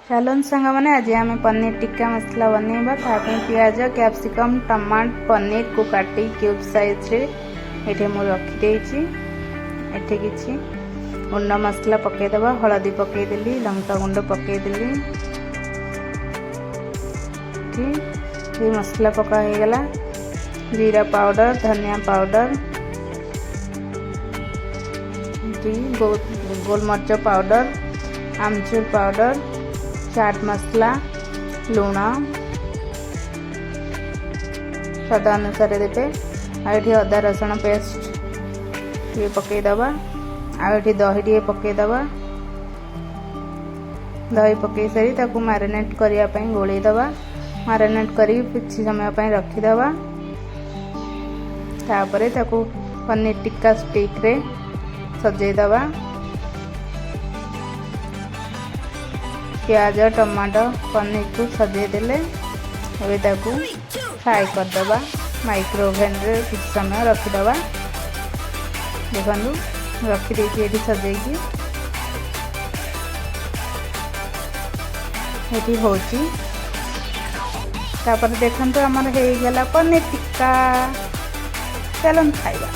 चलन सांग मैंने आज आम पनीर टिक्का मसला बनवा पियाज कैप्सिकम टमाटो पनीर को काटी क्यूब साइज रे मुझे रखीदे कि गुंड मसला पकईदे हलदी पकईदेली लंका गुंड पकईदेली ये मसला पका हो गला जीरा पाउडर धनिया पाउडर गोलमर्च पाउडर आमचूर पाउडर चाट मसला लुण स्वाद अनुसार देते आठी अदा रसुण पेस्ट ये पकईदबा आठी दही टे पकईदबा दही पकई सारी ताकू मैरिनेट करने गोलैदबा मैरिनेट कर किसी समय रखीदबा तापरे ताकू पनीर टिक्का स्टिक रे सजेदबा प्याज टमाटो पनीर को सजेदेले एबे ताकू फ्राई करदबा माइक्रोवेव रे किसी समय रखीदबा देखु रखीदे ये सजेकी ये होची तापर देखंतु हमर हे गला पनीर टिक्का चलन खाइबा।